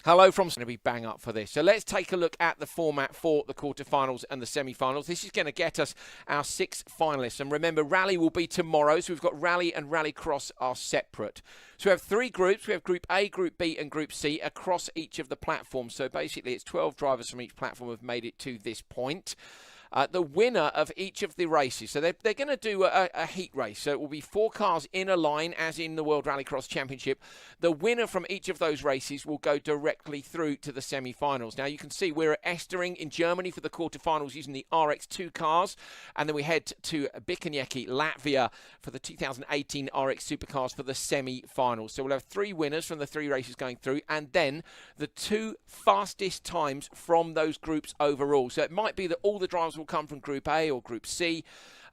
Hello from going to be bang up for this. So let's take a look at the format for the quarterfinals and the semi-finals. This is going to get us our 6 finalists. And remember, rally will be tomorrow. So we've got rally and rallycross are separate. So we have 3 groups. We have Group A, Group B and Group C across each of the platforms. So basically it's 12 drivers from each platform have made it to this point. The winner of each of the races. So they're going to do a heat race. So it will be 4 cars in a line, as in the World Rallycross Championship. The winner from each of those races will go directly through to the semi-finals. Now, you can see we're at Estering in Germany for the quarterfinals using the RX2 cars. And then we head to Bikanjeki, Latvia for the 2018 RX Supercars for the semi-finals. So we'll have 3 winners from the 3 races going through. And then the 2 fastest times from those groups overall. So it might be that all the drivers will come from Group A or Group C.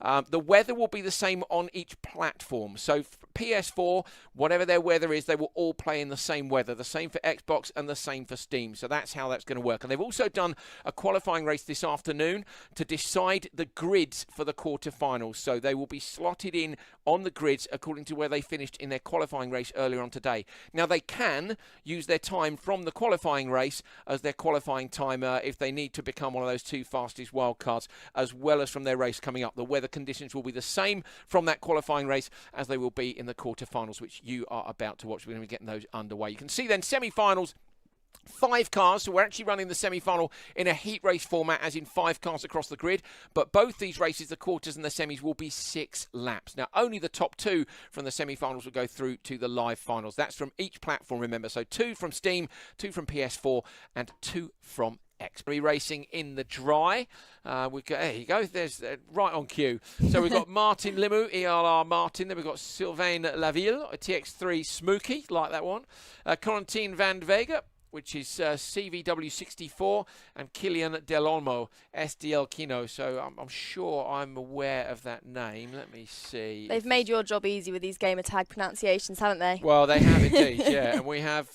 The weather will be the same on each platform. So PS4, whatever their weather is, they will all play in the same weather. The same for Xbox and the same for Steam. So that's how that's going to work. And they've also done a qualifying race this afternoon to decide the grids for the quarterfinals. So they will be slotted in on the grids according to where they finished in their qualifying race earlier on today. Now, they can use their time from the qualifying race as their qualifying time if they need to become one of those 2 fastest wildcards, as well as from their race coming up. The weather conditions will be the same from that qualifying race as they will be in the quarterfinals, which you are about to watch. We're going to be getting those underway. You can see then semi-finals, 5 cars, so we're actually running the semi-final in a heat race format, as in 5 cars across the grid. But both these races, the quarters and the semis, will be 6 laps. Now, only the top 2 from the semi-finals will go through to the live finals. That's from each platform, remember. So 2 from Steam, 2 from PS4, and 2 from Xbox. Racing in the dry. There you go. There's right on cue. So we've got Martin Limu, ELR Martin. Then we've got Sylvain Laville, a TX3 Smokey, like that one. Corentin van Vega, which is CVW64, and Kilian Del Olmo, SDL Kino. So I'm sure I'm aware of that name. Let me see. They've made your job easy with these gamer tag pronunciations, haven't they? Well, they have indeed, yeah. And we have,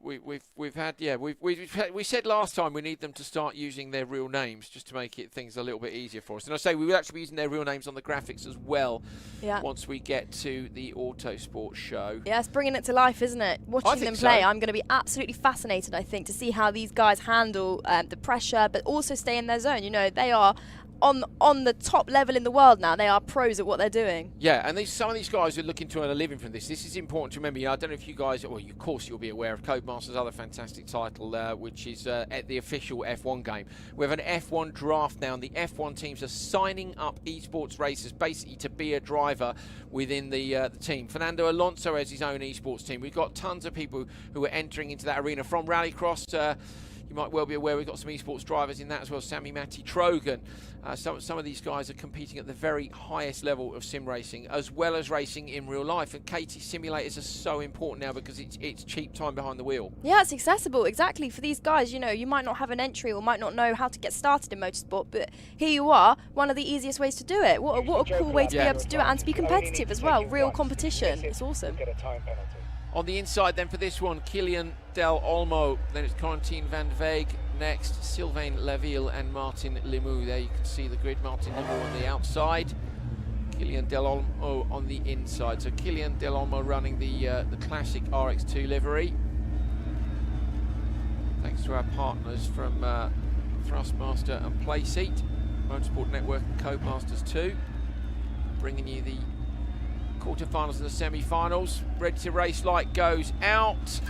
we said last time we need them to start using their real names just to make things a little bit easier for us. And I say we will actually be using their real names on the graphics as well. Yeah. Once we get to the Autosport show. Yeah, it's bringing it to life, isn't it? Watching them play, I'm going to be absolutely fascinated, I think, to see how these guys handle the pressure, but also stay in their zone. You know, they are on the top level in the world now. They are pros at what they're doing. Yeah, and some of these guys are looking to earn a living from this. This is important to remember. I don't know if you guys, well, of course you'll be aware of Codemaster's other fantastic title, which is at the official F1 game. We have an F1 draft now, and the F1 teams are signing up esports racers basically to be a driver within the team. Fernando Alonso has his own esports team. We've got tons of people who are entering into that arena from Rallycross. You might well be aware we've got some esports drivers in that as well. Sammy Matty Trogan. Some of these guys are competing at the very highest level of sim racing, as well as racing in real life. And Katie, simulators are so important now because it's cheap time behind the wheel. Yeah, it's accessible, exactly. For these guys, you know, you might not have an entry or might not know how to get started in motorsport, but here you are, one of the easiest ways to do it. What a cool way to be able to do it and to be competitive as well. Real competition. It's awesome. On the inside then for this one, Kilian Del Olmo, then it's Corentin van Veeg, next Sylvain Laville and Martin Limu. There you can see the grid, Martin Limu on the outside, Kilian Del Olmo on the inside. So Kilian Del Olmo running the classic RX2 livery. Thanks to our partners from Thrustmaster and Playseat, Motorsport Network and Codemasters 2, bringing you the quarterfinals and the semi-finals. Ready to race light goes out.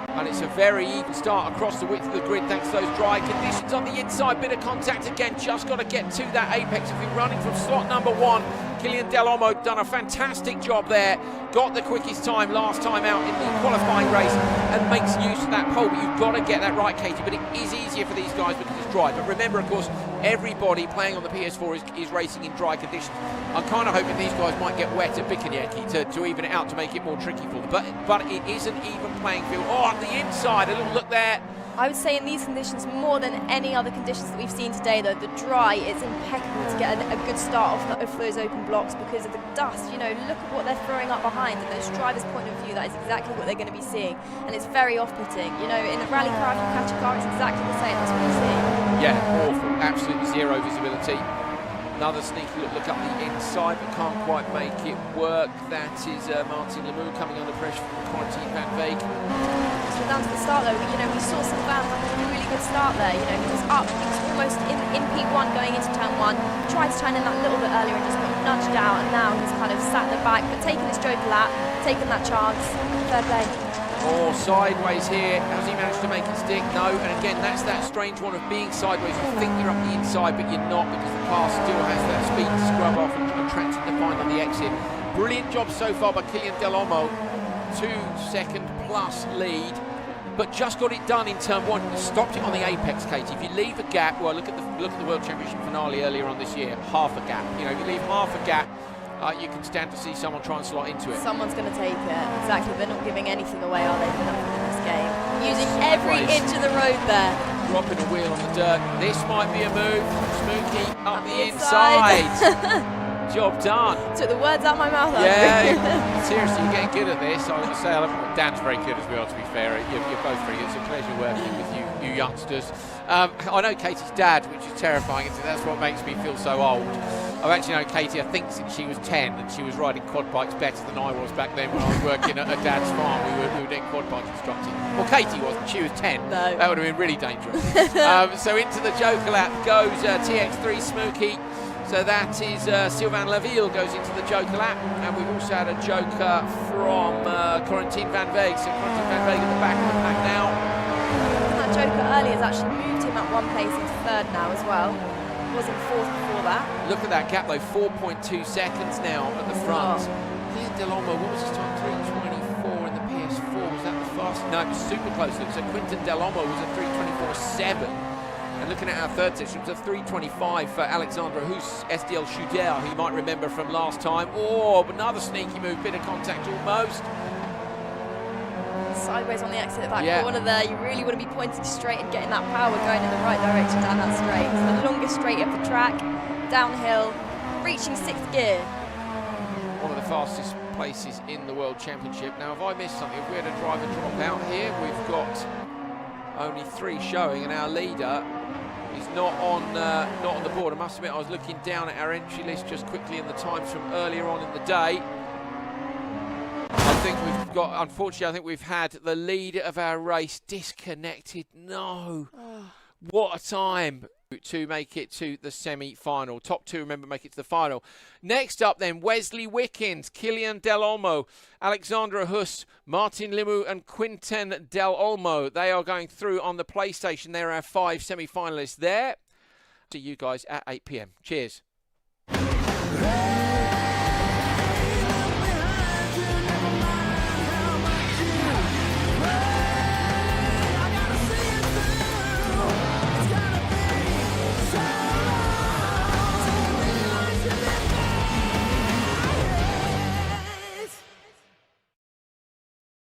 And it's a very even start across the width of the grid thanks to those dry conditions on the inside. Bit of contact again, just got to get to that apex. If you're running from slot number 1, Kilian Del Olmo done a fantastic job there. Got the quickest time last time out in the qualifying race and makes use of that pole. But you've got to get that right, Katie. But it is easier for these guys because it's dry. But remember, of course, everybody playing on the PS4 is racing in dry conditions. I'm kind of hoping these guys might get wet at Bikanjeki to even it out, to make it more tricky for them. But it is an even playing field. Oh, on the inside, a little look there. I would say in these conditions, more than any other conditions that we've seen today, though, the dry, it's impeccable to get a good start off those open blocks because of the dust. You know, look at what they're throwing up behind, and those drivers' point of view, that is exactly what they're going to be seeing, and it's very off-putting. You know, in a rally car, if you catch a car, it's exactly the same. That's what you see. Yeah, awful. Absolutely zero visibility. Another sneaky look up the inside, but can't quite make it work. That is Martin Lemieux coming under pressure from Quart Van Veek. So down to the start though, we saw some Van have a really good start there. He was up, he was almost in P1 going into turn 1. Tried to turn in that little bit earlier and just got nudged out, and now he's kind of sat at the back, but taking his joker lap, taking that chance. Fair play. Oh, sideways here. Has he managed to make it stick? No. And again, that's that strange one of being sideways. You think you're up the inside, but you're not, because the car still has that speed to scrub off and track to define on the exit. Brilliant job so far by Kylian Delormeau. 2-second plus lead, but just got it done in turn 1. He stopped it on the apex, Katie. If you leave a gap, well, look at the World Championship finale earlier on this year. Half a gap. If you leave half a gap, you can stand to see someone try and slot into it. Someone's going to take it. Exactly. They're not giving anything away, are they, in this game? Using every inch of the road there. Dropping a wheel on the dirt. This might be a move. Smokey up the inside. Job done. Took the words out of my mouth. Yeah, seriously, you're getting good at this. I would say Dan's very good as well, to be fair. You're both very good. It's a pleasure working with you youngsters. I know Katie's dad, which is terrifying. That's what makes me feel so old. I've actually known Katie, I think, since she was 10, and she was riding quad bikes better than I was back then when I was working at her dad's farm. We were doing quad bike instructing. Well, Katie wasn't. She was 10. No. That would have been really dangerous. So into the joker lap goes TX3 Smokey. So that is Sylvain Laville goes into the joker lap, and we've also had a joker from Quentin Van Veek. So Quentin Van Veek at the back of the pack now. That joker earlier has actually moved him at one place into third now as well. Was in fourth before that. Look at that gap though, 4.2 seconds now at the front. Kylian Delormeau, what was his time? 3:24 in the PS4. Was that the fastest? No, it was super close. So Quentin Delormeau was a 3:24.7. And looking at our third section, it was a 3:25 for Alexandre Huss, SDL Schuder, who you might remember from last time. Oh, another sneaky move, bit of contact almost. Sideways on the exit at that corner there. You really want to be pointing straight and getting that power going in the right direction down that straight. It's the longest straight of the track, downhill, reaching 6th gear. One of the fastest places in the World Championship. Now, have I missed something? If we had a driver drop out here, we've got only 3 showing, and our leader is not on the board. I must admit, I was looking down at our entry list just quickly in the times from earlier on in the day. Unfortunately, I think we've had the leader of our race disconnected. No. What a time to make it to the semi-final. Top 2, remember, make it to the final. Next up then, Wesley Wickens, Kylian Delormeau, Alexandre Huss, Martin Lemieux and Quentin Delormeau. They are going through on the PlayStation. There are 5 semi-finalists there. See you guys at 8 p.m. Cheers.